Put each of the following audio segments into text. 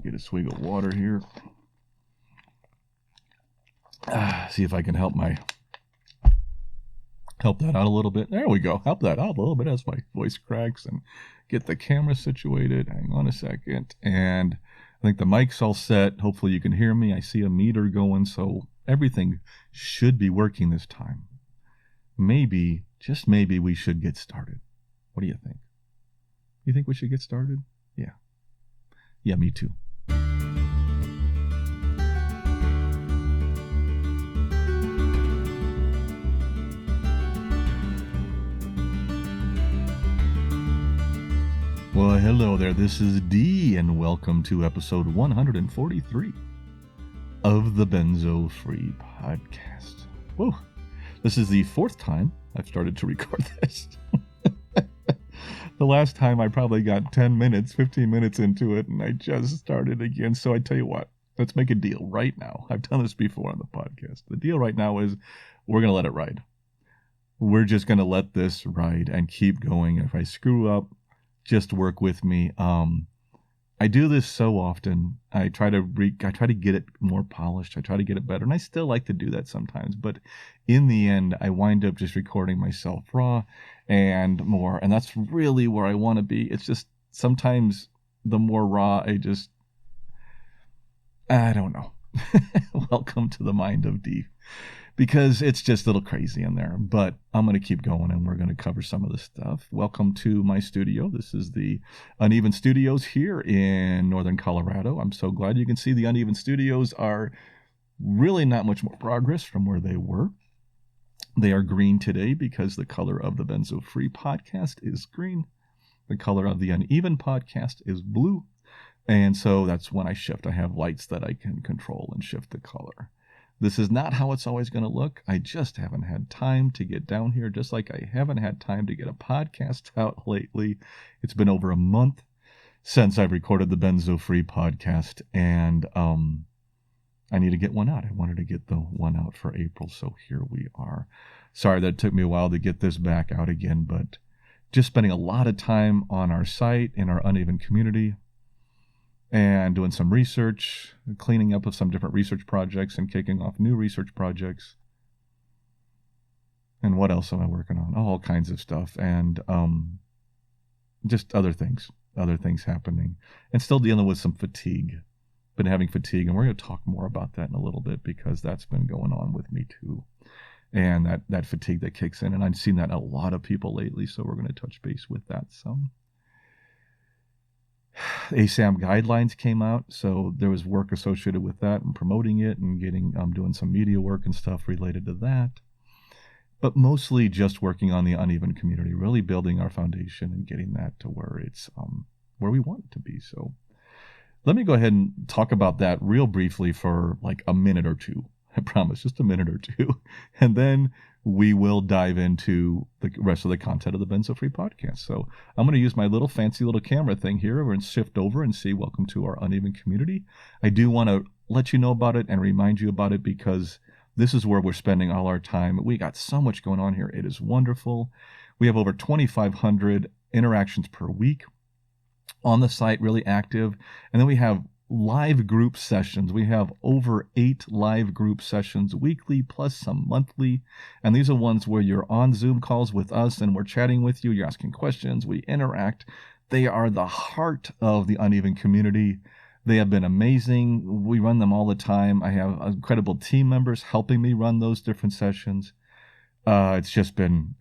Get a swig of water here. See if I can help that out a little bit. There we go. Help that out a little bit as my voice cracks, and get the camera situated. Hang on a second. And I think the mic's all set. Hopefully you can hear me. I see a meter going, so everything should be working this time. Maybe, just maybe, we should get started. What do you think? You think we should get started? Yeah. Yeah, me too. Well, hello there. This is D, and welcome to episode 143 of the Benzo Free Podcast. Whoa. This is the fourth time I've started to record this. The last time I probably got 10 minutes, 15 minutes into it, and I just started again. So I tell you what, let's make a deal right now. I've done this before on the podcast. The deal right now is we're going to let it ride. We're just going to let this ride and keep going. If I screw up, just work with me. I do this so often. I try to get it more polished. I try to get it better, and I still like to do that sometimes. But in the end, I wind up just recording myself raw and more, and that's really where I want to be. It's just sometimes the more raw, I don't know. Welcome to the mind of D, because it's just a little crazy in there. But I'm going to keep going, and we're going to cover some of this stuff. Welcome to my studio. This is the Uneven Studios here in Northern Colorado. I'm so glad you can see the Uneven Studios are really not much more progress from where they were. They are green today because the color of the Benzo Free Podcast is green. The color of the Uneven Podcast is blue. And so that's when I shift. I have lights that I can control and shift the color. This is not how it's always going to look. I just haven't had time to get down here, just like I haven't had time to get a podcast out lately. It's been over a month since I've recorded the Benzo Free Podcast, and I need to get one out. I wanted to get the one out for April, so here we are. Sorry that it took me a while to get this back out again, but just spending a lot of time on our site, in our Uneven community, and doing some research, cleaning up of some different research projects and kicking off new research projects. And what else am I working on? All kinds of stuff, and just other things happening, and still dealing with some fatigue. Been having fatigue, and we're going to talk more about that in a little bit, because that's been going on with me too. And that fatigue that kicks in, and I've seen that in a lot of people lately, so we're going to touch base with that some. ASAM guidelines came out, so there was work associated with that and promoting it and getting doing some media work and stuff related to that. But mostly just working on the Uneven community, really building our foundation and getting that to where it's where we want it to be. So let me go ahead and talk about that real briefly for like a minute or two. I promise, just a minute or two. And then we will dive into the rest of the content of the Benzo Free Podcast. So I'm going to use my little fancy little camera thing here and shift over and see welcome to our Uneven community. I do want to let you know about it and remind you about it, because this is where we're spending all our time. We got so much going on here. It is wonderful. We have over 2,500 interactions per week on the site, really active. And then we have live group sessions. We have over 8 live group sessions weekly, plus some monthly. And these are ones where you're on Zoom calls with us and we're chatting with you. You're asking questions. We interact. They are the heart of the Uneven community. They have been amazing. We run them all the time. I have incredible team members helping me run those different sessions. It's been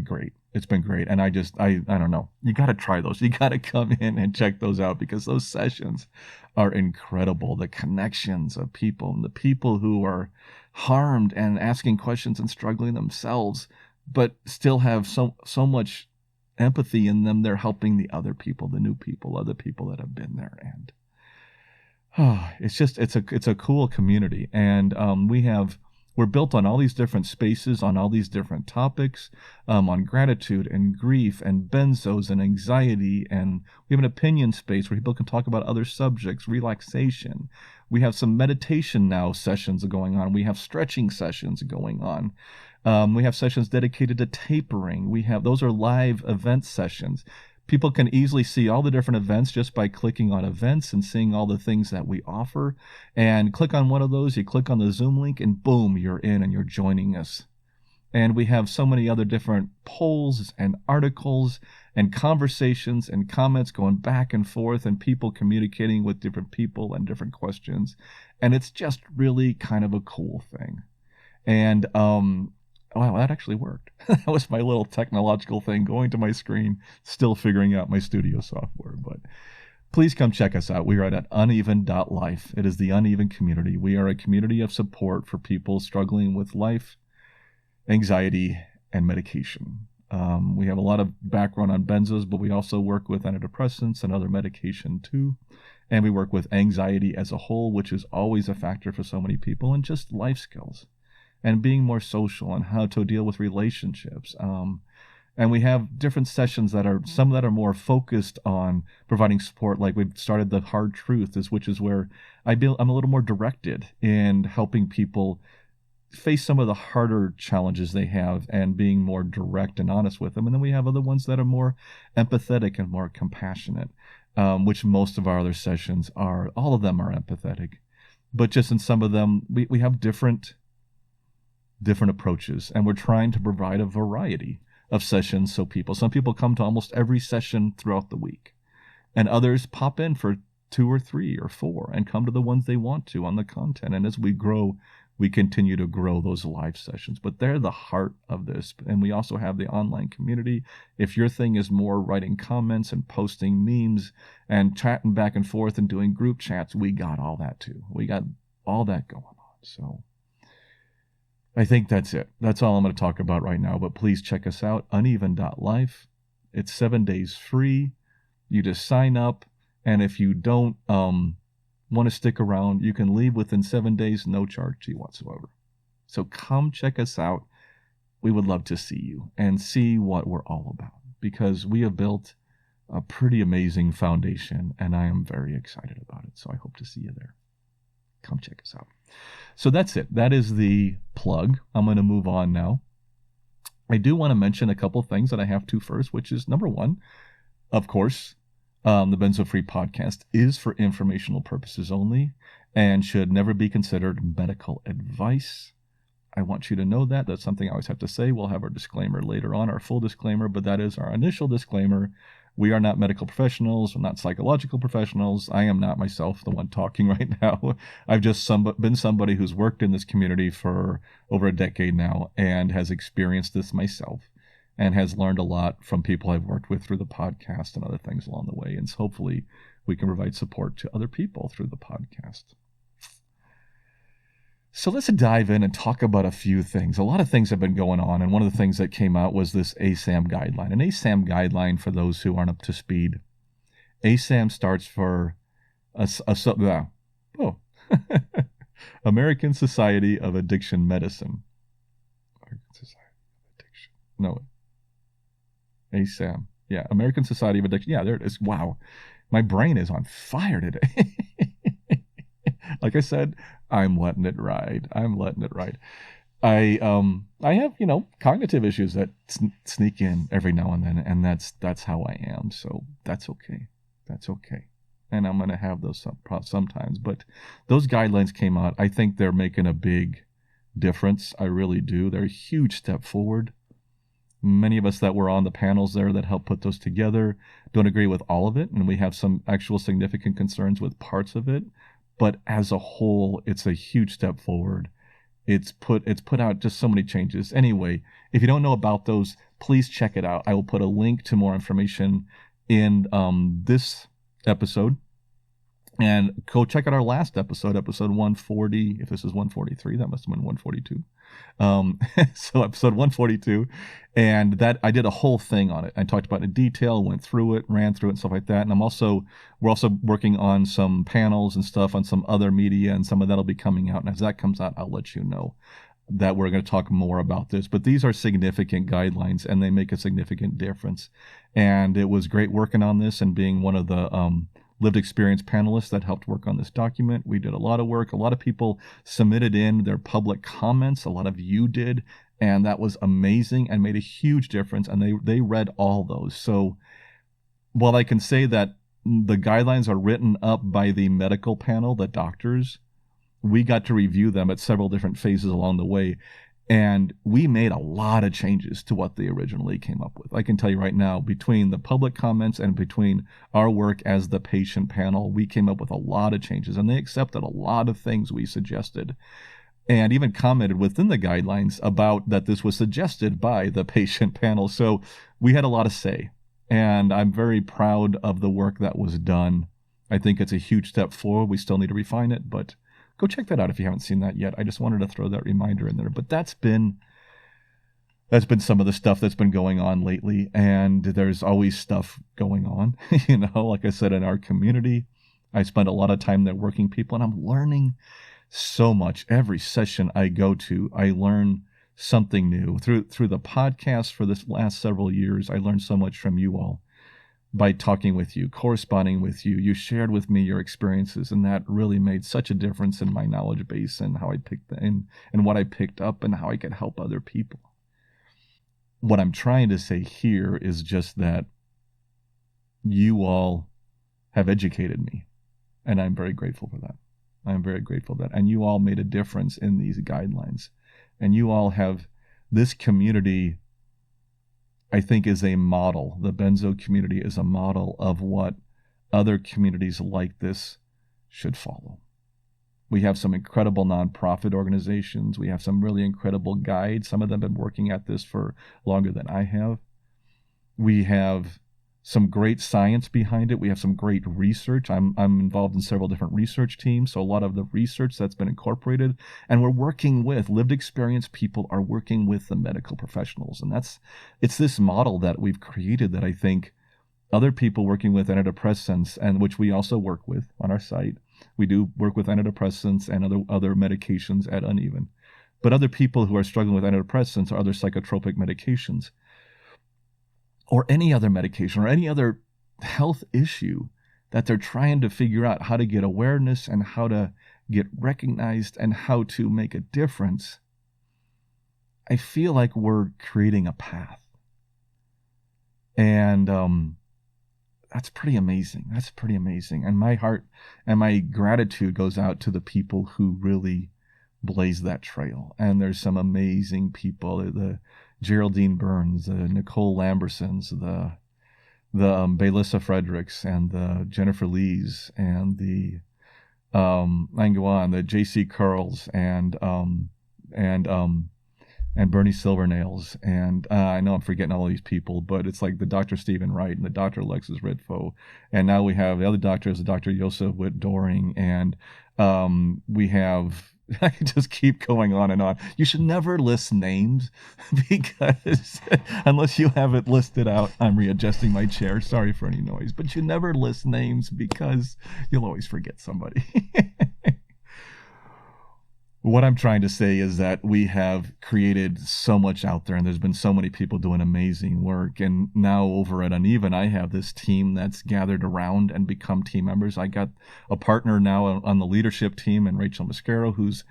great. It's been great. And I don't know. You got to try those. You got to come in and check those out, because those sessions are incredible. The connections of people, and the people who are harmed and asking questions and struggling themselves, but still have so much empathy in them. They're helping the other people, the new people, other people that have been there. And it's a cool community. And we're built on all these different spaces, on all these different topics, on gratitude and grief and benzos and anxiety. And we have an opinion space where people can talk about other subjects, relaxation. We have some meditation now sessions going on. We have stretching sessions going on. We have sessions dedicated to tapering. Those are live event sessions. People can easily see all the different events just by clicking on events and seeing all the things that we offer. And click on one of those, you click on the Zoom link, and boom, you're in and you're joining us. And we have so many other different polls and articles and conversations and comments going back and forth, and people communicating with different people and different questions. And it's just really kind of a cool thing. And wow, that actually worked. That was my little technological thing, going to my screen, still figuring out my studio software. But please come check us out. We are at uneven.life. It is the Uneven community. We are a community of support for people struggling with life, anxiety, and medication. We have a lot of background on Benzos, but we also work with antidepressants and other medication too. And we work with anxiety as a whole, which is always a factor for so many people, and just life skills and being more social and how to deal with relationships. And we have different sessions that are, some that are more focused on providing support. Like we've started the Hard Truth, which is where I'm a little more directed in helping people face some of the harder challenges they have and being more direct and honest with them. And then we have other ones that are more empathetic and more compassionate, which most of our other sessions are. All of them are empathetic, but just in some of them, we have different approaches, and we're trying to provide a variety of sessions. So some people come to almost every session throughout the week, and others pop in for 2 or 3 or 4 and come to the ones they want to on the content. And as we grow, we continue to grow those live sessions, but they're the heart of this. And we also have the online community. If your thing is more writing comments and posting memes and chatting back and forth and doing group chats, we got all that too. We got all that going on. So I think that's it. That's all I'm going to talk about right now, but please check us out, uneven.life. It's 7 days free. You just sign up, and if you don't want to stick around, you can leave within 7 days, no charge to you whatsoever. So come check us out. We would love to see you and see what we're all about, because we have built a pretty amazing foundation, and I am very excited about it. So I hope to see you there. Come check us out. So that's it. That is the plug. I'm going to move on now. I do want to mention a couple things that I have to first, which is number one, of course, the Benzo Free podcast is for informational purposes only and should never be considered medical advice. I want you to know that. That's something I always have to say. We'll have our disclaimer later on, our full disclaimer, but that is our initial disclaimer. We are not medical professionals. We're not psychological professionals. I am not myself the one talking right now. I've just been somebody who's worked in this community for over a decade now and has experienced this myself, and has learned a lot from people I've worked with through the podcast and other things along the way. And so hopefully we can provide support to other people through the podcast. So let's dive in and talk about a few things. A lot of things have been going on, and one of the things that came out was this ASAM guideline. An ASAM guideline, for those who aren't up to speed, ASAM starts for American Society of Addiction Medicine. American Society of Addiction. No. ASAM. Yeah, American Society of Addiction. Yeah, there it is. Wow. My brain is on fire today. Like I said, I'm letting it ride. I have, cognitive issues that sneak in every now and then, and that's how I am. So that's okay. And I'm going to have those sometimes, but those guidelines came out. I think they're making a big difference. I really do. They're a huge step forward. Many of us that were on the panels there that helped put those together don't agree with all of it, and we have some actual significant concerns with parts of it. But as a whole, it's a huge step forward. It's put out just so many changes. Anyway, if you don't know about those, please check it out. I will put a link to more information in this episode. And go check out our last episode 140. If this is 143, that must have been 142. So episode 142, and that I did a whole thing on it. I talked about it in detail, went through it, ran through it, and stuff like that. And we're also working on some panels and stuff on some other media, and some of that'll be coming out. And as that comes out, I'll let you know that we're going to talk more about this. But these are significant guidelines, and they make a significant difference. And it was great working on this and being one of the lived experience panelists that helped work on this document. We did a lot of work. A lot of people submitted in their public comments. A lot of you did, and that was amazing and made a huge difference. And they read all those. So while I can say that the guidelines are written up by the medical panel, the doctors, we got to review them at several different phases along the way. And we made a lot of changes to what they originally came up with. I can tell you right now, between the public comments and between our work as the patient panel, we came up with a lot of changes, and they accepted a lot of things we suggested and even commented within the guidelines about that this was suggested by the patient panel. So we had a lot to say, and I'm very proud of the work that was done. I think it's a huge step forward. We still need to refine it, but go check that out if you haven't seen that yet. I just wanted to throw that reminder in there. But that's been some of the stuff that's been going on lately, and there's always stuff going on. Like I said, in our community, I spend a lot of time there working people, and I'm learning so much. Every session I go to, I learn something new. Through the podcast for this last several years, I learned so much from you all by talking with you, corresponding with you. You shared with me your experiences, and that really made such a difference in my knowledge base and how I picked and what I picked up and how I could help other people. What I'm trying to say here is just that you all have educated me, and I'm very grateful for that. I'm very grateful for that. And you all made a difference in these guidelines. And you all have, this community, I think, is a model. The Benzo community is a model of what other communities like this should follow. We have some incredible nonprofit organizations. We have some really incredible guides. Some of them have been working at this for longer than I have. We have some great science behind it. We have some great research. I'm involved in several different research teams, so a lot of the research that's been incorporated, and we're working with lived experience people are working with the medical professionals, and it's this model that we've created that I think other people working with antidepressants, and which we also work with on our site. We do work with antidepressants and other medications at Uneven, but other people who are struggling with antidepressants or other psychotropic medications, or any other medication or any other health issue that they're trying to figure out how to get awareness and how to get recognized and how to make a difference, I feel like we're creating a path. And that's pretty amazing. That's pretty amazing. And my heart and my gratitude goes out to the people who really blaze that trail. And there's some amazing people. The Geraldine Burns, the Nicole Lambersons, the Baylissa Fredericks, and the Jennifer Lees, and the I can go on, the J.C. Curls, and Bernie Silvernails, and I know I'm forgetting all these people, but it's like the Dr. Stephen Wright and the Dr. Alexis Ritfo, and now we have the other doctors, the Dr. Joseph Witt-Doring, and we have, I can just keep going on and on. You should never list names because unless you have it listed out, I'm readjusting my chair. Sorry for any noise, but you never list names because you'll always forget somebody. What I'm trying to say is that we have created so much out there, and there's been so many people doing amazing work. And now over at Uneven, I have this team that's gathered around and become team members. I got a partner now on the leadership team, and Rachel Mascaro, who's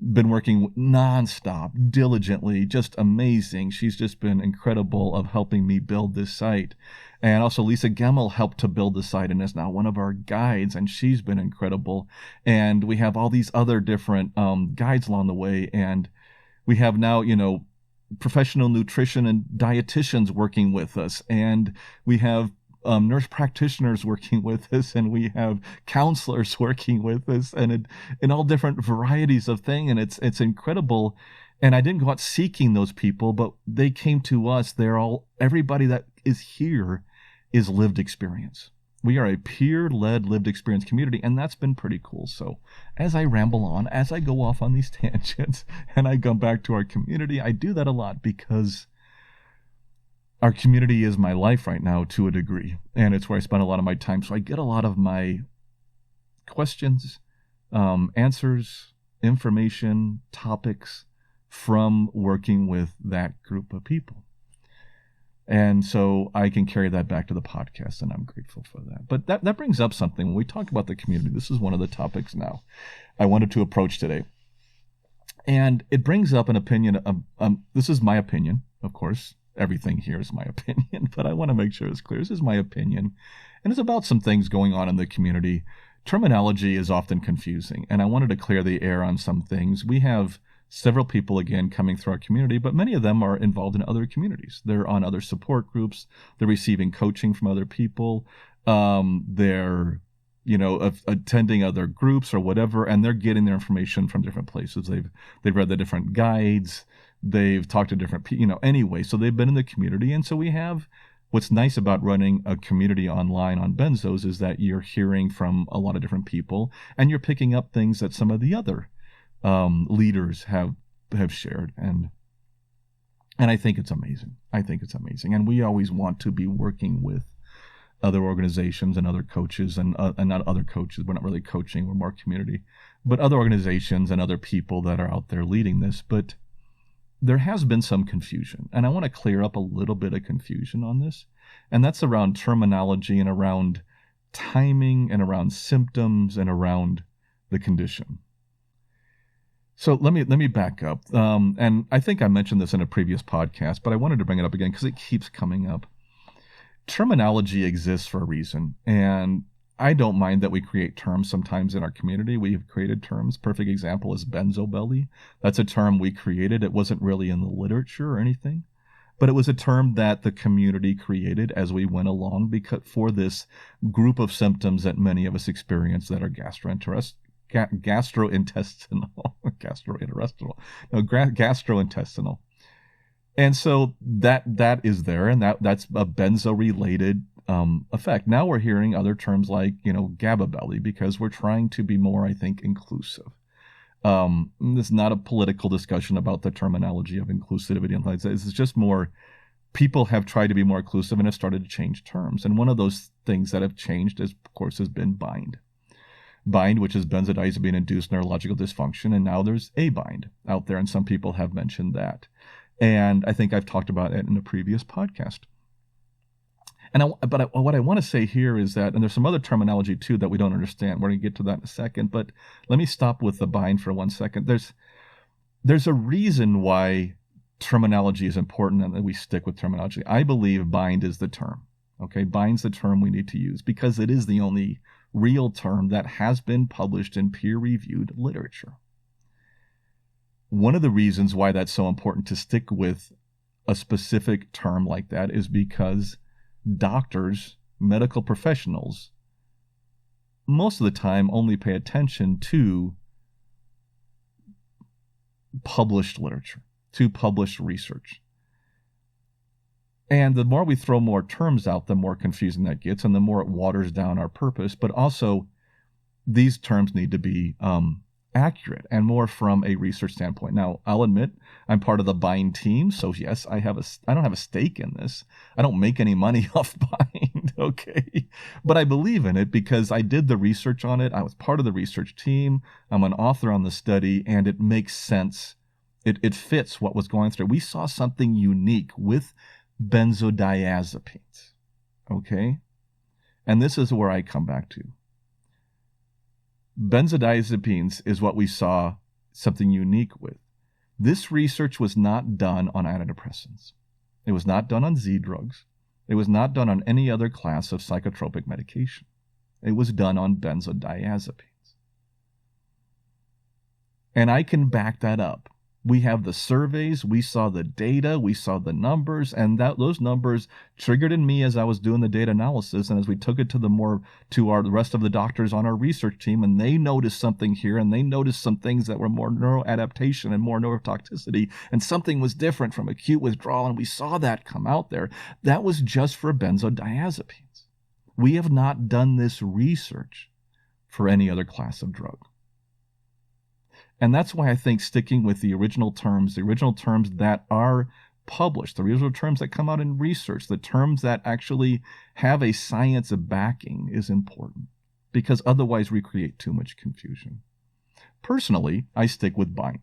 been working nonstop, diligently, just amazing. She's just been incredible of helping me build this site. And also Lisa Gemmel helped to build the site and is now one of our guides, and she's been incredible. And we have all these other different guides along the way. And we have now, professional nutrition and dietitians working with us. And we have nurse practitioners working with us, and we have counselors working with us, and in all different varieties of things. And it's incredible. And I didn't go out seeking those people, but they came to us. Everybody that is here is lived experience. We are a peer-led lived experience community, and that's been pretty cool. So as I ramble on, as I go off on these tangents, and I go back to our community, I do that a lot because our community is my life right now to a degree, and it's where I spend a lot of my time. So I get a lot of my questions, answers, information, topics from working with that group of people. And so I can carry that back to the podcast, and I'm grateful for that. But that brings up something. When we talk about the community, this is one of the topics now I wanted to approach today. And it brings up an opinion. This is my opinion, of course. everything here is my opinion, but I want to make sure it's clear. This is my opinion, and it's about some things going on in the community. Terminology is often confusing, and I wanted to clear the air on some things. We have several people, again, coming through our community, but many of them are involved in other communities. They're on other support groups. They're receiving coaching from other people. They're attending other groups or whatever, and they're getting their information from different places. They've read the different guides. They've talked to different people, anyway. So they've been in the community, and so we have. What's nice about running a community online on Benzos is that you're hearing from a lot of different people, and you're picking up things that some of the other leaders have shared, and I think it's amazing. And we always want to be working with other organizations and other coaches and not other coaches. We're not really coaching, we're more community, but other organizations and other people that are out there leading this. But there has been some confusion, and I want to clear up a little bit of confusion on this, and that's around terminology and around timing and around symptoms and around the condition. So let me back up, and I think I mentioned this in a previous podcast, but I wanted to bring it up again because it keeps coming up. Terminology exists for a reason, and I don't mind that we create terms sometimes in our community. We have created terms. Perfect example is benzo belly. That's a term we created. It wasn't really in the literature or anything, but it was a term that the community created as we went along because for this group of symptoms that many of us experience that are gastrointestinal. And so that is there, and that's a benzo-related effect. Now we're hearing other terms like, GABA belly, because we're trying to be more, I think, inclusive. This is not a political discussion about the terminology of inclusivity and things. This is just more, people have tried to be more inclusive and have started to change terms. And one of those things that have changed, of course, has been bind. Bind, which is benzodiazepine-induced neurological dysfunction, and now there's A-bind out there, and some people have mentioned that. And I think I've talked about it in a previous podcast. But what I want to say here is that, and there's some other terminology too that we don't understand. We're going to get to that in a second, but let me stop with the bind for 1 second. There's a reason why terminology is important and that we stick with terminology. I believe bind is the term. Okay, bind's the term we need to use because it is the only real term that has been published in peer-reviewed literature. One of the reasons why that's so important to stick with a specific term like that is because doctors, medical professionals, most of the time only pay attention to published literature, to published research. And the more we throw more terms out, the more confusing that gets, and the more it waters down our purpose. But also, these terms need to be accurate and more from a research standpoint. Now, I'll admit I'm part of the bind team, so yes, I don't have a stake in this. I don't make any money off bind, okay? But I believe in it because I did the research on it. I was part of the research team. I'm an author on the study, and it makes sense. It fits what was going through. We saw something unique with benzodiazepines, okay? And this is where I come back to. Benzodiazepines is what we saw something unique with. This research was not done on antidepressants. It was not done on Z drugs. It was not done on any other class of psychotropic medication. It was done on benzodiazepines. And I can back that up. We have the surveys, we saw the data, we saw the numbers, and those numbers triggered in me as I was doing the data analysis, and as we took it to the rest of the doctors on our research team, and they noticed something here, and they noticed some things that were more neuroadaptation and more neurotoxicity, and something was different from acute withdrawal, and we saw that come out there. That was just for benzodiazepines. We have not done this research for any other class of drug. And that's why I think sticking with the original terms that are published, the original terms that come out in research, the terms that actually have a science backing is important, because otherwise we create too much confusion. Personally, I stick with bind.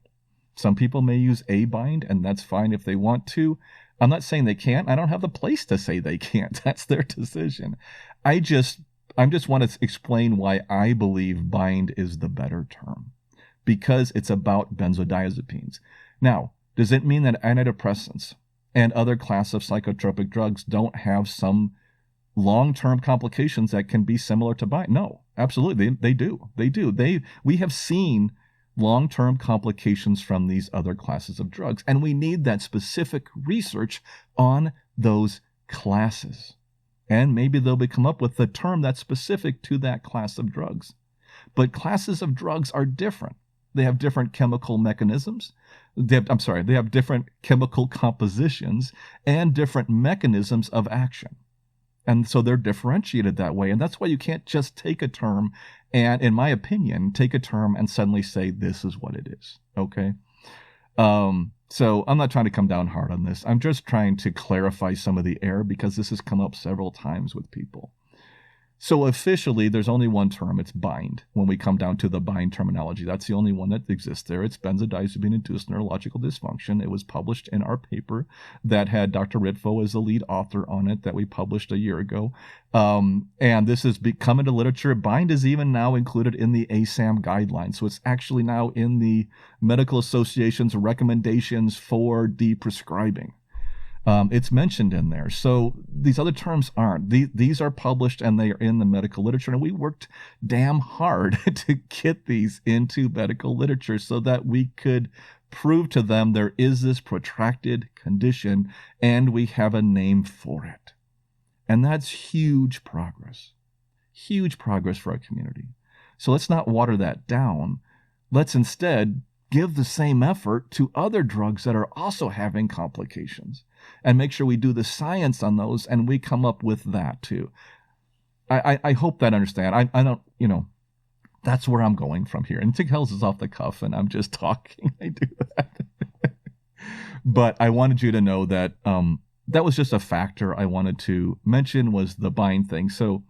Some people may use A-bind, and that's fine if they want to. I'm not saying they can't. I don't have the place to say they can't. That's their decision. I just want to explain why I believe bind is the better term. Because it's about benzodiazepines. Now, does it mean that antidepressants and other class of psychotropic drugs don't have some long-term complications that can be similar to bind? No, absolutely. They do. They do. We have seen long-term complications from these other classes of drugs, and we need that specific research on those classes. And maybe they'll come up with a term that's specific to that class of drugs. But classes of drugs are different. They have different chemical mechanisms. They have different chemical compositions and different mechanisms of action. And so they're differentiated that way. And that's why you can't just take a term and, in my opinion, take a term and suddenly say, this is what it is. Okay? So I'm not trying to come down hard on this. I'm just trying to clarify some of the error because this has come up several times with people. So officially, there's only one term. It's bind. When we come down to the bind terminology, that's the only one that exists there. It's benzodiazepine-induced neurological dysfunction. It was published in our paper that had Dr. Ritvo as the lead author on it that we published a year ago. And this has become into literature. Bind is even now included in the ASAM guidelines. So it's actually now in the Medical Association's recommendations for deprescribing. It's mentioned in there. So these other terms aren't. These are published and they are in the medical literature. And we worked damn hard to get these into medical literature so that we could prove to them there is this protracted condition and we have a name for it. And that's huge progress. Huge progress for our community. So let's not water that down. Let's instead give the same effort to other drugs that are also having complications and make sure we do the science on those and we come up with that too. I hope that understand. I don't, that's where I'm going from here. And Tighel's is off the cuff and I'm just talking. I do that. But I wanted you to know that that was just a factor I wanted to mention was the bind thing. So,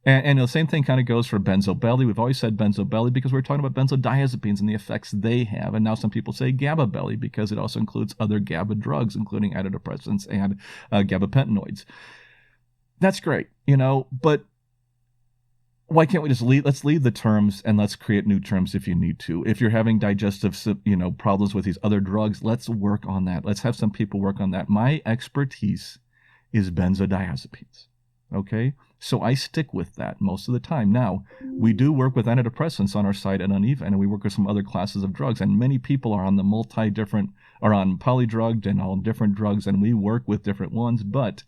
and the same thing kind of goes for benzo belly. We've always said benzo belly because we're talking about benzodiazepines and the effects they have. And now some people say GABA belly because it also includes other GABA drugs, including antidepressants and gabapentinoids. That's great, but why can't we just let's leave the terms and let's create new terms if you need to. If you're having digestive, problems with these other drugs, let's work on that. Let's have some people work on that. My expertise is benzodiazepines. Okay? So I stick with that most of the time. Now, we do work with antidepressants on our site at Uneven, and we work with some other classes of drugs, and many people are on the are on polydrugged and all different drugs, and we work with different ones, but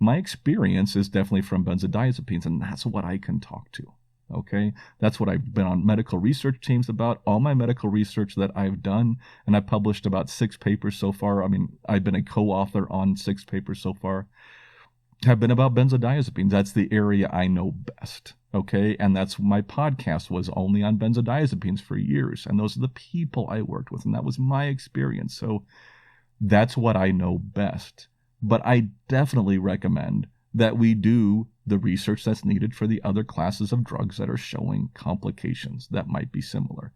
my experience is definitely from benzodiazepines, and that's what I can talk to. Okay? That's what I've been on medical research teams about. All my medical research that I've done, and I published about 6 papers so far. I've been a co-author on 6 papers so far, have been about benzodiazepines. That's the area I know best, okay? And that's my podcast was only on benzodiazepines for years, and those are the people I worked with, and that was my experience. So that's what I know best. But I definitely recommend that we do the research that's needed for the other classes of drugs that are showing complications that might be similar.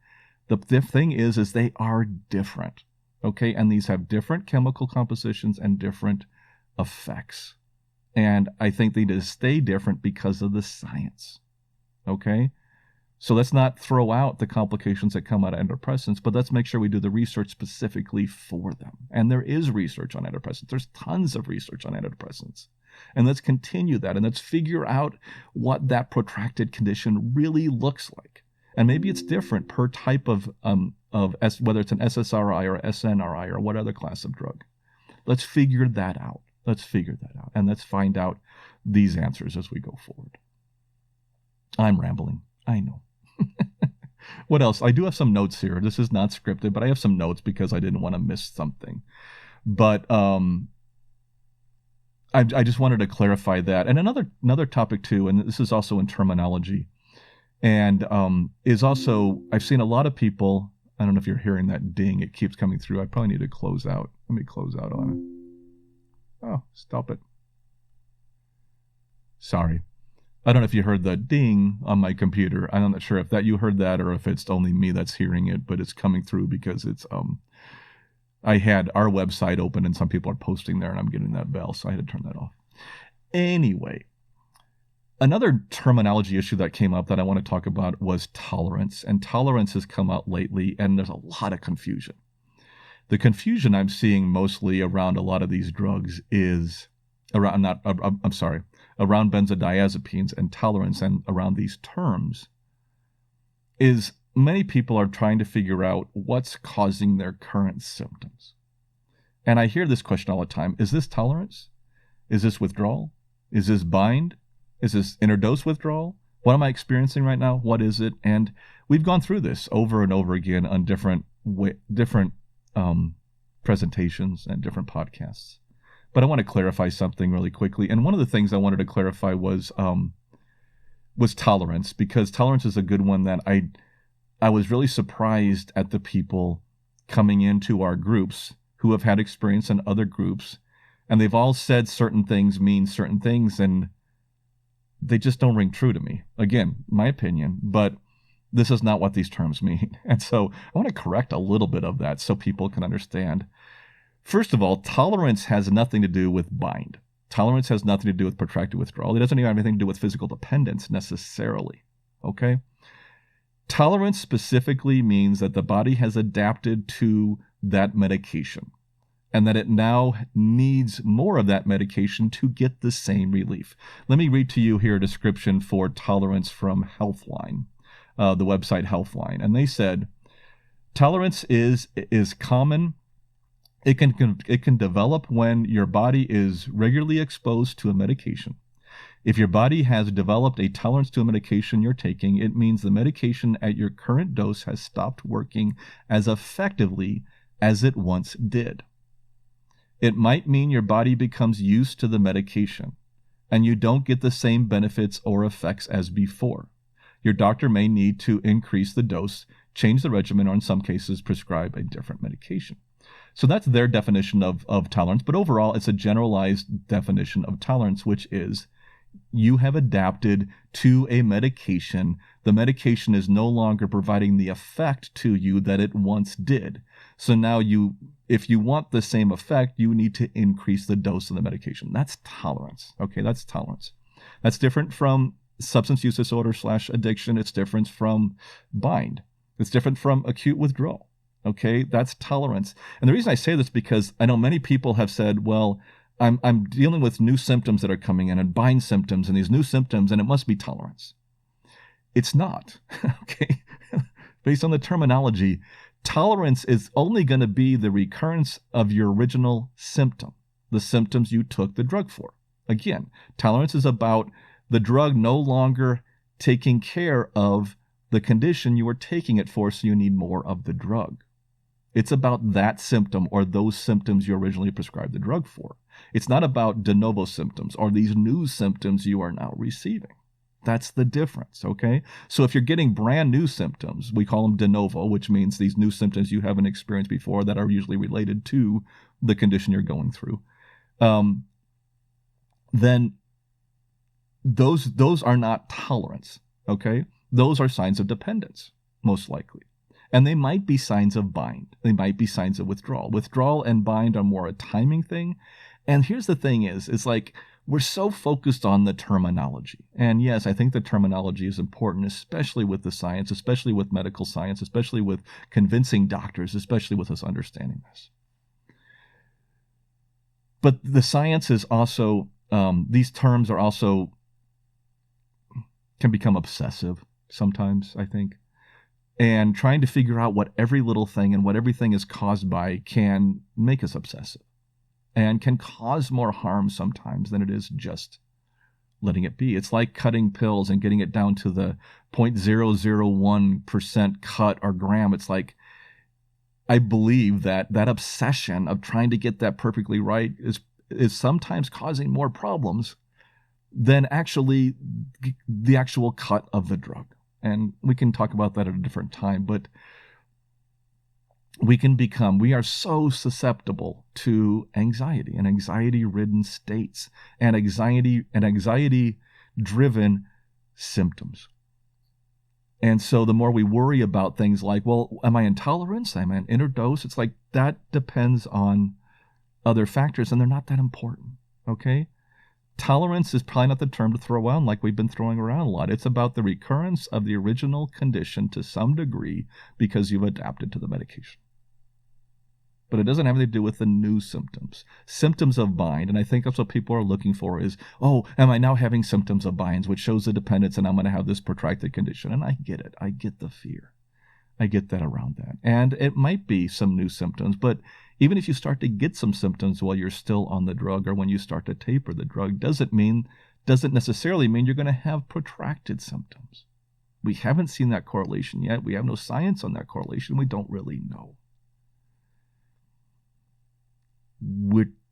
The thing is they are different, okay? And these have different chemical compositions and different effects. And I think they need to stay different because of the science, okay? So let's not throw out the complications that come out of antidepressants, but let's make sure we do the research specifically for them. And there is research on antidepressants. There's tons of research on antidepressants. And let's continue that, and let's figure out what that protracted condition really looks like. And maybe it's different per type of whether it's an SSRI or SNRI or what other class of drug. Let's figure that out. And let's find out these answers as we go forward. I'm rambling. I know. What else? I do have some notes here. This is not scripted, but I have some notes because I didn't want to miss something. But I just wanted to clarify that. And another topic too, and this is also in terminology, and is also, I've seen a lot of people, I don't know if you're hearing that ding, it keeps coming through. I probably need to close out. Let me close out on it. Oh, stop it. Sorry. I don't know if you heard the ding on my computer. I'm not sure if that you heard that or if it's only me that's hearing it, but it's coming through because it's I had our website open and some people are posting there and I'm getting that bell, so I had to turn that off. Anyway, another terminology issue that came up that I want to talk about was tolerance, and tolerance has come out lately and there's a lot of confusion. The confusion I'm seeing mostly around a lot of these drugs is around around benzodiazepines and tolerance, and around these terms, is many people are trying to figure out what's causing their current symptoms. And I hear this question all the time. Is this tolerance? Is this withdrawal? Is this bind? Is this interdose withdrawal? What am I experiencing right now? What is it? And we've gone through this over and over again on different presentations and different podcasts. But I want to clarify something really quickly. And one of the things I wanted to clarify was tolerance, because tolerance is a good one that I was really surprised at the people coming into our groups who have had experience in other groups, and they've all said certain things mean certain things, and they just don't ring true to me. Again, my opinion, but this is not what these terms mean. And so I want to correct a little bit of that so people can understand. First of all, tolerance has nothing to do with bind. Tolerance has nothing to do with protracted withdrawal. It doesn't even have anything to do with physical dependence necessarily, okay? Tolerance specifically means that the body has adapted to that medication, and that it now needs more of that medication to get the same relief. Let me read to you here a description for tolerance from Healthline, the website Healthline. And they said, tolerance is common. It can develop when your body is regularly exposed to a medication. If your body has developed a tolerance to a medication you're taking, it means the medication at your current dose has stopped working as effectively as it once did. It might mean your body becomes used to the medication, and you don't get the same benefits or effects as before. Your doctor may need to increase the dose, change the regimen, or in some cases prescribe a different medication. So that's their definition of tolerance, but overall it's a generalized definition of tolerance, which is you have adapted to a medication. The medication is no longer providing the effect to you that it once did. So now if you want the same effect, you need to increase the dose of the medication. That's tolerance. Okay, that's tolerance. That's different from substance use disorder / addiction. It's different from bind. It's different from acute withdrawal. Okay, that's tolerance. And the reason I say this is because I know many people have said, well, I'm dealing with new symptoms that are coming in, and bind symptoms and these new symptoms, and it must be tolerance. It's not, okay? Based on the terminology, tolerance is only going to be the recurrence of your original symptom, the symptoms you took the drug for. Again, tolerance is about the drug no longer taking care of the condition you were taking it for, so you need more of the drug. It's about that symptom or those symptoms you originally prescribed the drug for. It's not about de novo symptoms or these new symptoms you are now receiving. That's the difference, okay? So if you're getting brand new symptoms, we call them de novo, which means these new symptoms you haven't experienced before that are usually related to the condition you're going through, then those are not tolerance, okay? Those are signs of dependence, most likely. And they might be signs of bind. They might be signs of withdrawal. Withdrawal and bind are more a timing thing. And here's the thing it's like we're so focused on the terminology. And yes, I think the terminology is important, especially with the science, especially with medical science, especially with convincing doctors, especially with us understanding this. But the science is also, these terms are also, can become obsessive sometimes, I think. And trying to figure out what every little thing and what everything is caused by can make us obsessive and can cause more harm sometimes than it is just letting it be. It's like cutting pills and getting it down to the 0.001% cut or gram. It's like, I believe that obsession of trying to get that perfectly right is sometimes causing more problems than actually the actual cut of the drug. And we can talk about that at a different time, but we are so susceptible to anxiety and anxiety-ridden states and anxiety-driven symptoms. And so the more we worry about things like, well, am I intolerant? Am I an interdose? It's like that depends on other factors, and they're not that important, okay? Tolerance is probably not the term to throw around like we've been throwing around a lot. It's about the recurrence of the original condition to some degree because you've adapted to the medication. but it doesn't have anything to do with the new symptoms. Symptoms of bind, and I think that's what people are looking for is, oh, am I now having symptoms of binds, which shows the dependence, and I'm going to have this protracted condition. And I get it. I get the fear. I get that around that. And it might be some new symptoms, but even if you start to get some symptoms while you're still on the drug or when you start to taper the drug, doesn't necessarily mean you're going to have protracted symptoms. We haven't seen that correlation yet. We have no science on that correlation. We don't really know.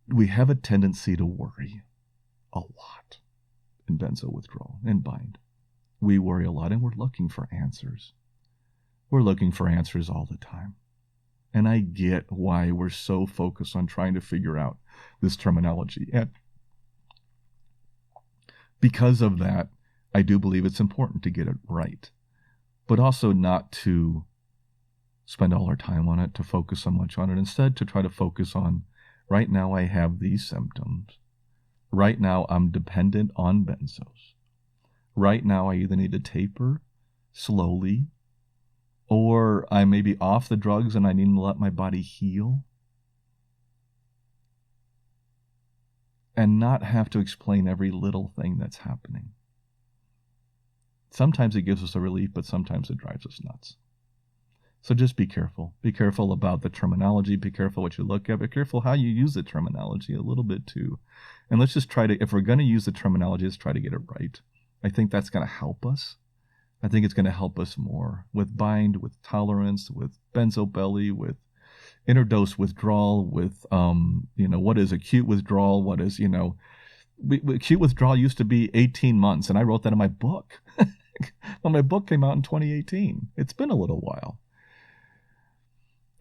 We have a tendency to worry a lot in benzo withdrawal and bind. We worry a lot, and we're looking for answers. We're looking for answers all the time. And I get why we're so focused on trying to figure out this terminology. And because of that, I do believe it's important to get it right, but also not to spend all our time on it, to focus so much on it. Instead, to try to focus on, right now I have these symptoms. Right now I'm dependent on benzos. Right now I either need to taper slowly, or I may be off the drugs and I need to let my body heal and not have to explain every little thing that's happening. Sometimes it gives us a relief, but sometimes it drives us nuts. So just be careful. Be careful about the terminology. Be careful what you look at. Be careful how you use the terminology a little bit too. And let's just try to, if we're going to use the terminology, let's try to get it right. I think that's going to help us. I think it's going to help us more with bind, with tolerance, with benzo belly, with interdose withdrawal, with, what is acute withdrawal? What is, acute withdrawal used to be 18 months, and I wrote that in my book. Well, my book came out in 2018. It's been a little while.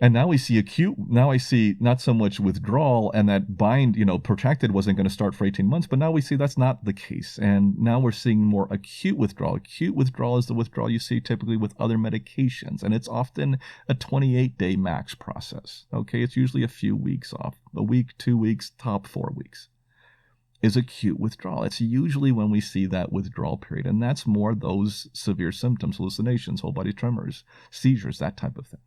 And now we see acute, now I see not so much withdrawal, and that bind, protracted wasn't going to start for 18 months, but now we see that's not the case. And now we're seeing more acute withdrawal. Acute withdrawal is the withdrawal you see typically with other medications, and it's often a 28-day max process. Okay, it's usually a few weeks off, a week, 2 weeks, top 4 weeks is acute withdrawal. It's usually when we see that withdrawal period, and that's more those severe symptoms, hallucinations, whole body tremors, seizures, that type of thing.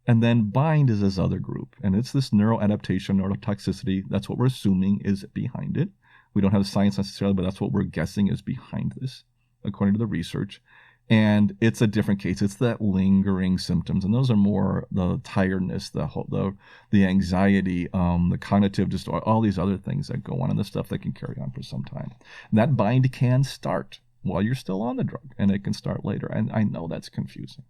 And then bind is this other group, and it's this neuroadaptation, neurotoxicity. That's what we're assuming is behind it. We don't have the science necessarily, but that's what we're guessing is behind this, according to the research. And it's a different case. It's that lingering symptoms, and those are more the tiredness, the anxiety, the cognitive disorder, all these other things that go on, and the stuff that can carry on for some time. And that bind can start while you're still on the drug, and it can start later. And I know that's confusing.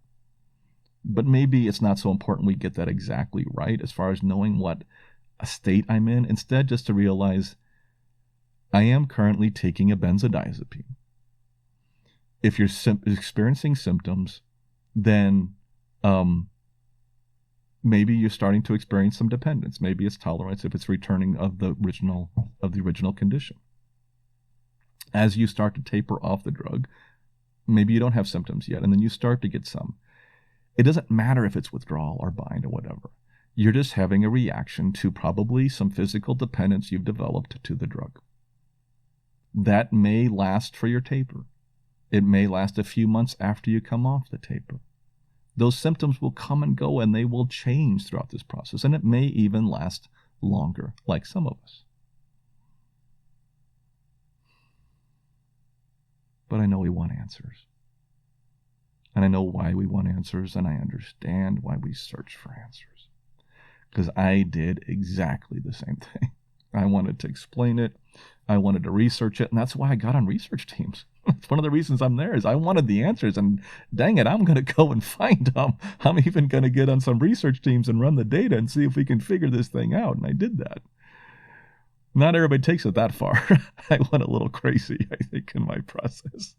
But maybe it's not so important we get that exactly right as far as knowing what a state I'm in. Instead, just to realize I am currently taking a benzodiazepine. If you're experiencing symptoms, then maybe you're starting to experience some dependence. Maybe it's tolerance if it's returning of the original condition. As you start to taper off the drug, maybe you don't have symptoms yet, and then you start to get some. It doesn't matter if it's withdrawal or bind or whatever. You're just having a reaction to probably some physical dependence you've developed to the drug. That may last for your taper. It may last a few months after you come off the taper. Those symptoms will come and go, and they will change throughout this process, and it may even last longer, like some of us. But I know we want answers. And I know why we want answers, and I understand why we search for answers. Because I did exactly the same thing. I wanted to explain it. I wanted to research it, and that's why I got on research teams. It's one of the reasons I'm there is I wanted the answers, and dang it, I'm going to go and find them. I'm even going to get on some research teams and run the data and see if we can figure this thing out, and I did that. Not everybody takes it that far. I went a little crazy, I think, in my process.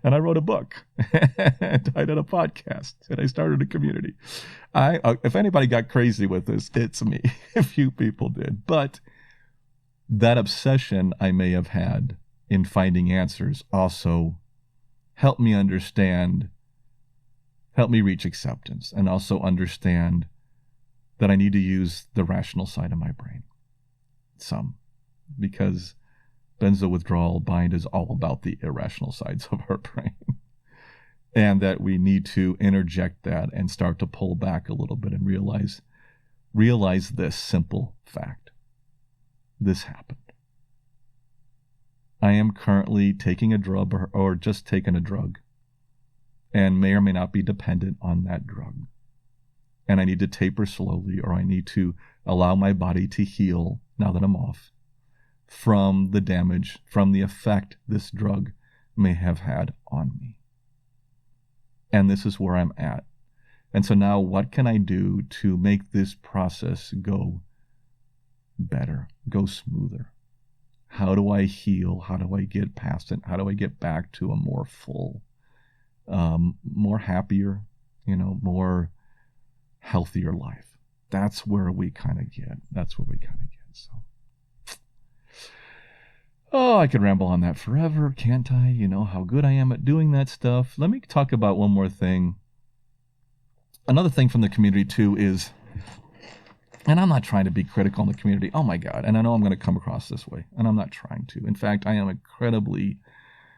And I wrote a book, and I did a podcast, and I started a community. If anybody got crazy with this, it's me. A few people did. But that obsession I may have had in finding answers also helped me understand, helped me reach acceptance, and also understand that I need to use the rational side of my brain. Because benzo withdrawal bind is all about the irrational sides of our brain. And that we need to interject that and start to pull back a little bit and realize realize this simple fact. This happened. I am currently taking a drug or just taking a drug and may or may not be dependent on that drug. And I need to taper slowly, or I need to allow my body to heal now that I'm off from the damage, from the effect this drug may have had on me. And this is where I'm at. And so now what can I do to make this process go better, go smoother? How do I heal? How do I get past it? How do I get back to a more full, more happier, more healthier life? That's where we kind of get. So, I could ramble on that forever, can't I? You know how good I am at doing that stuff. Let me talk about one more thing. Another thing from the community too is, and I'm not trying to be critical on the community. Oh my God. And I know I'm going to come across this way, and I'm not trying to. In fact, I am incredibly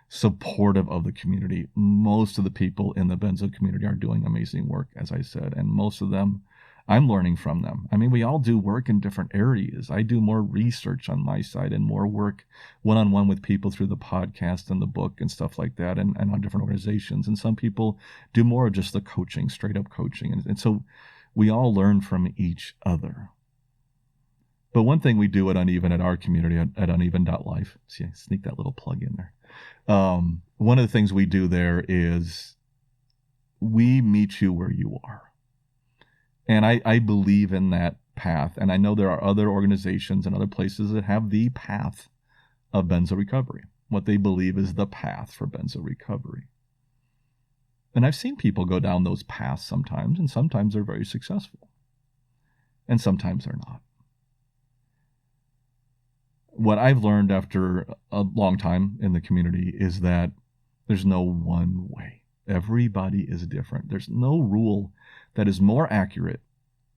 supportive of the community. Most of the people in the Benzo community are doing amazing work, as I said, and most of them, I'm learning from them. I mean, we all do work in different areas. I do more research on my side and more work one-on-one with people through the podcast and the book and stuff like that, and on different organizations. And some people do more of just the coaching, straight up coaching. And so we all learn from each other. But one thing we do at Uneven, at our community, at uneven.life, see, I sneak that little plug in there. One of the things we do there is we meet you where you are. And I believe in that path. And I know there are other organizations and other places that have the path of benzo recovery, what they believe is the path for benzo recovery. And I've seen people go down those paths sometimes, and sometimes they're very successful. And sometimes they're not. What I've learned after a long time in the community is that there's no one way. Everybody is different. There's no rule that is more accurate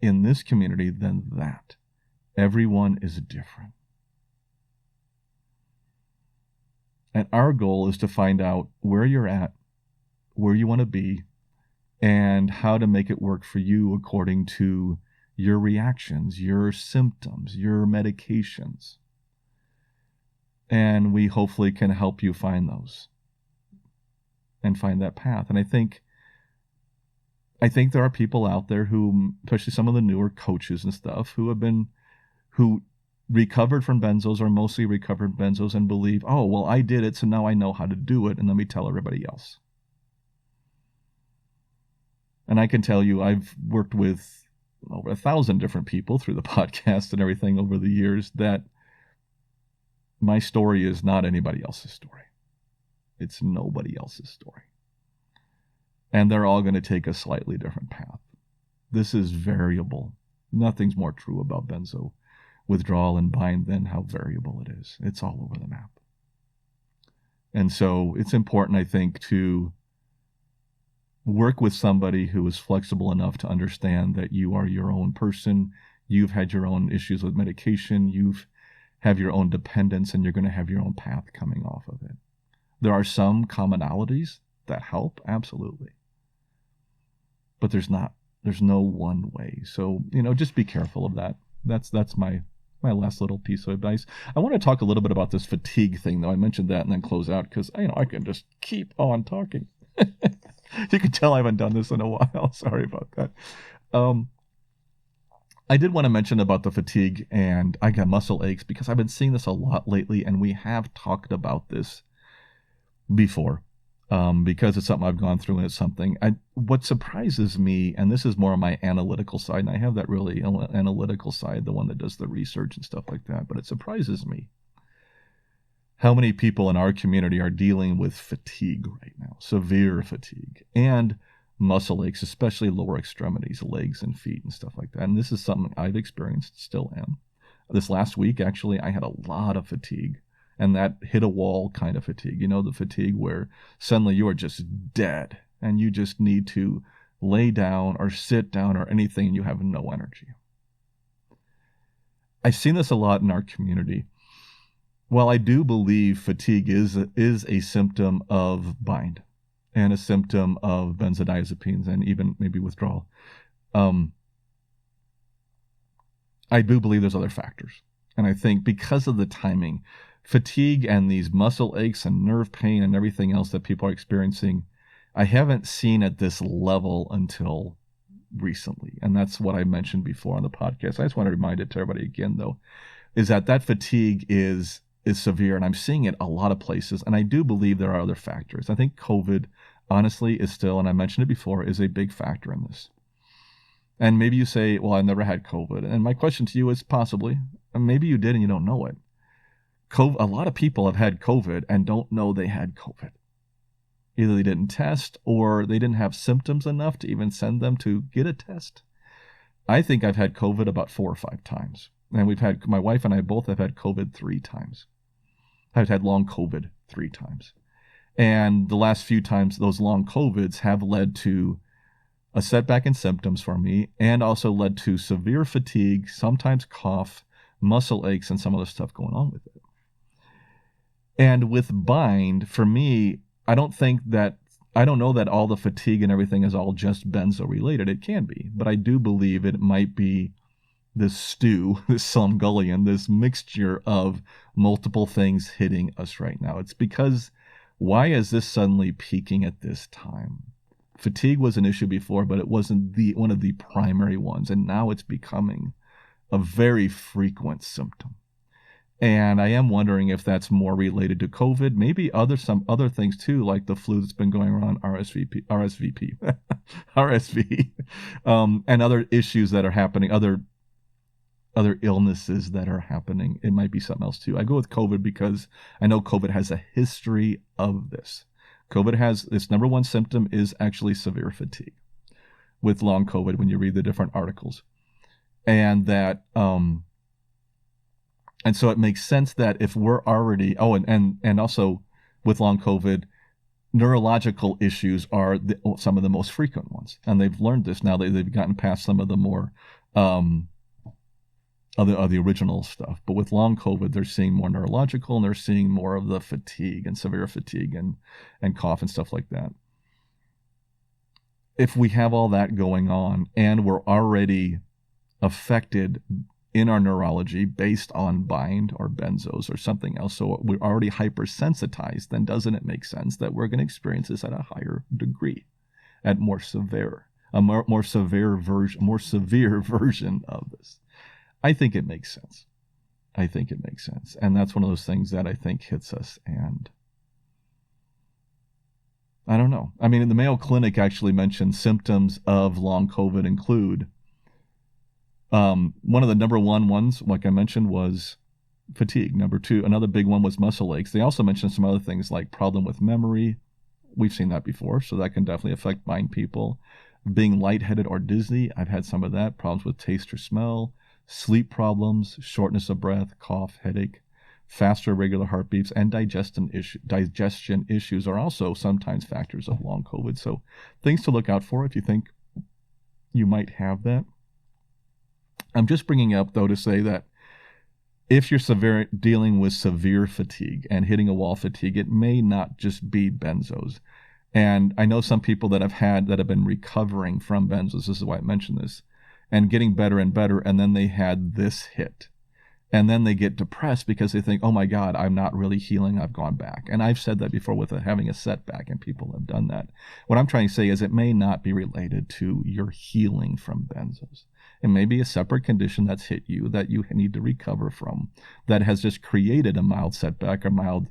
in this community than that. Everyone is different. And our goal is to find out where you're at, where you want to be, and how to make it work for you according to your reactions, your symptoms, your medications. And we hopefully can help you find those and find that path. And I think there are people out there who, especially some of the newer coaches and stuff, who recovered from benzos, or mostly recovered benzos, and believe, oh, well, I did it, so now I know how to do it, and let me tell everybody else. And I can tell you, I've worked with over 1,000 different people through the podcast and everything over the years, that my story is not anybody else's story. It's nobody else's story. And they're all going to take a slightly different path. This is variable. Nothing's more true about benzo withdrawal and bind than how variable it is. It's all over the map. And so it's important, I think, to work with somebody who is flexible enough to understand that you are your own person. You've had your own issues with medication. You've have your own dependence, and you're going to have your own path coming off of it. There are some commonalities that help, absolutely. But there's no one way. So, just be careful of that. That's my last little piece of advice. I want to talk a little bit about this fatigue thing, though. I mentioned that and then close out, because I can just keep on talking. You can tell I haven't done this in a while. Sorry about that. I did want to mention about the fatigue, and I got muscle aches, because I've been seeing this a lot lately, and we have talked about this before, because it's something I've gone through, and it's something. What surprises me, and this is more on my analytical side, and I have that really analytical side, the one that does the research and stuff like that, but it surprises me how many people in our community are dealing with fatigue right now, severe fatigue, and muscle aches, especially lower extremities, legs and feet and stuff like that. And this is something I've experienced, still am. This last week, actually, I had a lot of fatigue, and that hit a wall kind of fatigue. The fatigue where suddenly you are just dead and you just need to lay down or sit down or anything, and you have no energy. I've seen this a lot in our community. While I do believe fatigue is a symptom of bind, and a symptom of benzodiazepines, and even maybe withdrawal. I do believe there's other factors. And I think because of the timing, fatigue and these muscle aches and nerve pain and everything else that people are experiencing, I haven't seen at this level until recently. And that's what I mentioned before on the podcast. I just want to remind it to everybody again, though, is that fatigue is severe. And I'm seeing it a lot of places. And I do believe there are other factors. I think COVID, honestly, is still, and I mentioned it before, is a big factor in this. And maybe you say, well, I never had COVID. And my question to you is possibly, and maybe you did and you don't know it. A lot of people have had COVID and don't know they had COVID. Either they didn't test or they didn't have symptoms enough to even send them to get a test. I think I've had COVID about 4 or 5 times. And my wife and I both have had COVID 3 times. I've had long COVID 3 times. And the last few times, those long COVIDs have led to a setback in symptoms for me, and also led to severe fatigue, sometimes cough, muscle aches, and some other stuff going on with it. And with bind, for me, I don't know that all the fatigue and everything is all just benzo related. It can be, but I do believe it might be this stew, this Solmgullion, this mixture of multiple things hitting us right now. It's because, why is this suddenly peaking at this time? Fatigue was an issue before, but it wasn't one of the primary ones, and now it's becoming a very frequent symptom. And I am wondering if that's more related to COVID, maybe some other things too, like the flu that's been going around, RSV, and other issues that are happening, other illnesses that are happening. It might be something else too. I go with COVID because I know COVID has a history of this. COVID has, its number one symptom is actually severe fatigue with long COVID when you read the different articles. And that, and so it makes sense that if we're already, and also with long COVID, neurological issues are some of the most frequent ones. And they've learned this now. They've gotten past some of the more, of the original stuff. But with long COVID, they're seeing more neurological, and they're seeing more of the fatigue and severe fatigue and cough and stuff like that. If we have all that going on and we're already affected in our neurology based on bind or benzos or something else, so we're already hypersensitized, then doesn't it make sense that we're going to experience this at a higher degree, at more severe version of this? I think it makes sense. And that's one of those things that I think hits us. And I don't know. I mean, the Mayo Clinic actually mentioned symptoms of long COVID include, one of the number one ones, like I mentioned, was fatigue. Number 2, another big one was muscle aches. They also mentioned some other things like problem with memory. We've seen that before, so that can definitely affect bind people. Being lightheaded or dizzy, I've had some of that. Problems with taste or smell. Sleep problems, shortness of breath, cough, headache, faster irregular heartbeats, and digestion issues are also sometimes factors of long COVID. So things to look out for if you think you might have that. I'm just bringing up, though, to say that if you're dealing with severe fatigue and hitting a wall fatigue, it may not just be benzos. And I know some people that have been recovering from benzos. This is why I mentioned this. And getting better and better, and then they had this hit. And then they get depressed because they think, oh my God, I'm not really healing, I've gone back. And I've said that before with having a setback, and people have done that. What I'm trying to say is it may not be related to your healing from benzos. It may be a separate condition that's hit you that you need to recover from, that has just created a mild setback or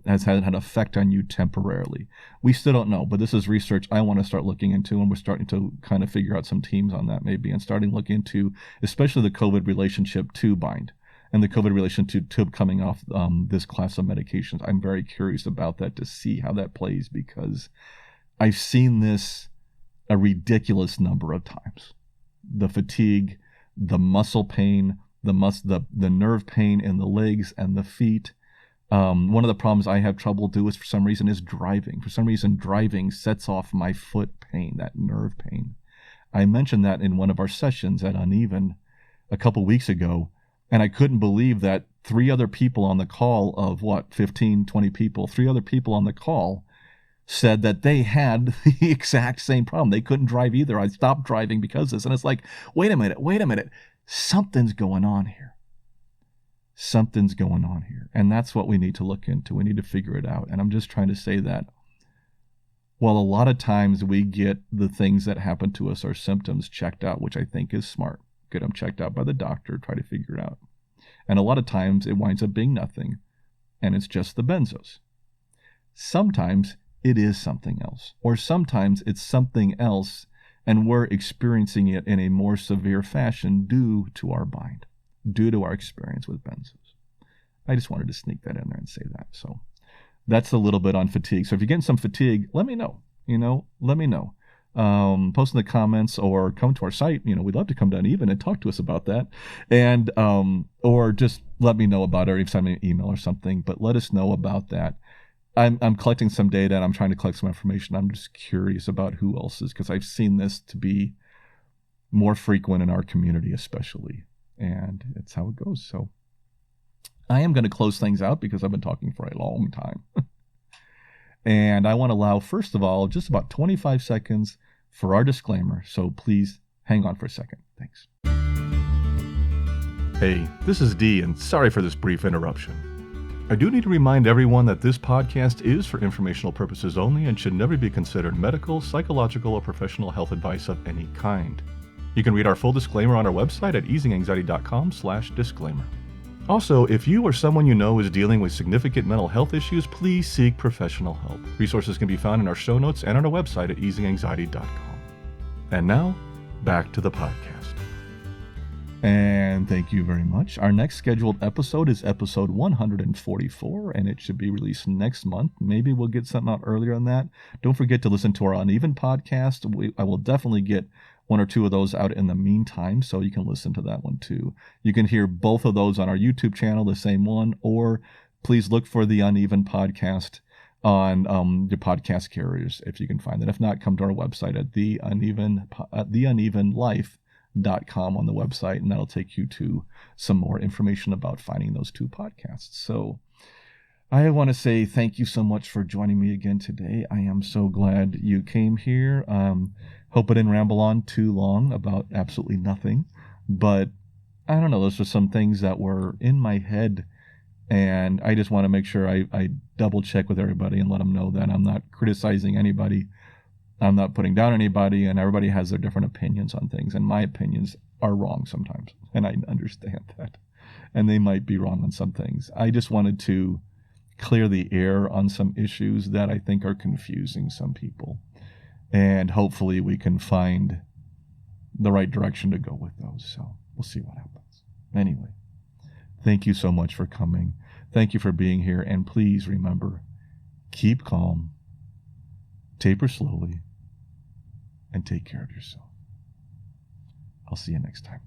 has had an effect on you temporarily. We still don't know, but this is research I want to start looking into, and we're starting to kind of figure out some teams on that maybe, and starting looking into especially the COVID relationship to bind and the COVID relation to coming off this class of medications. I'm very curious about that to see how that plays, because I've seen this a ridiculous number of times. The fatigue, the muscle pain, the nerve pain in the legs and the feet. One of the problems I have trouble for some reason is driving. For some reason, driving sets off my foot pain, that nerve pain. I mentioned that in one of our sessions at Uneven a couple weeks ago, and I couldn't believe that 3 other people on the call of 15, 20 people, 3 other people on the call said that they had the exact same problem. They couldn't drive either. I stopped driving because of this. And it's like, wait a minute. something's going on here. Something's going on here. And that's what we need to look into. We need to figure it out. And I'm just trying to say that while a lot of times we get the things that happen to us, our symptoms checked out, which I think is smart. Get them checked out by the doctor, try to figure it out. And a lot of times it winds up being nothing, and it's just the benzos. Sometimes it is something else, or sometimes it's something else, and we're experiencing it in a more severe fashion due to our bind, due to our experience with benzos. I just wanted to sneak that in there and say that. So that's a little bit on fatigue. So if you're getting some fatigue, let me know. Let me know. Post in the comments or come to our site. We'd love to come down even and talk to us about that. And or just let me know about it, or even send me an email or something. But let us know about that. I'm collecting some data and I'm trying to collect some information. I'm just curious about who else is, because I've seen this to be more frequent in our community especially. And it's how it goes. So I am going to close things out because I've been talking for a long time. And I want to allow, first of all, just about 25 seconds for our disclaimer. So please hang on for a second. Thanks. Hey, this is Dee, and sorry for this brief interruption. I do need to remind everyone that this podcast is for informational purposes only and should never be considered medical, psychological, or professional health advice of any kind. You can read our full disclaimer on our website at easinganxiety.com/disclaimer. Also, if you or someone you know is dealing with significant mental health issues, please seek professional help. Resources can be found in our show notes and on our website at easinganxiety.com. And now, back to the podcast. And thank you very much. Our next scheduled episode is episode 144, and it should be released next month. Maybe we'll get something out earlier than that. Don't forget to listen to our Uneven podcast. I will definitely get one or two of those out in the meantime, so you can listen to that one too. You can hear both of those on our YouTube channel, the same one, or please look for the Uneven podcast on your podcast carriers if you can find it. If not, come to our website at the uneven.life.com on the website, and that'll take you to some more information about finding those two podcasts. So I want to say thank you so much for joining me again today. I am so glad you came here. Hope I didn't ramble on too long about absolutely nothing, but I don't know, those are some things that were in my head, and I just want to make sure I double check with everybody and let them know that I'm not criticizing anybody. I'm not putting down anybody, and everybody has their different opinions on things, and my opinions are wrong sometimes, and I understand that, and they might be wrong on some things. I just wanted to clear the air on some issues that I think are confusing some people, and hopefully we can find the right direction to go with those. So we'll see what happens. Anyway, thank you so much for coming. Thank you for being here, and please remember, keep calm, taper slowly, and take care of yourself. I'll see you next time.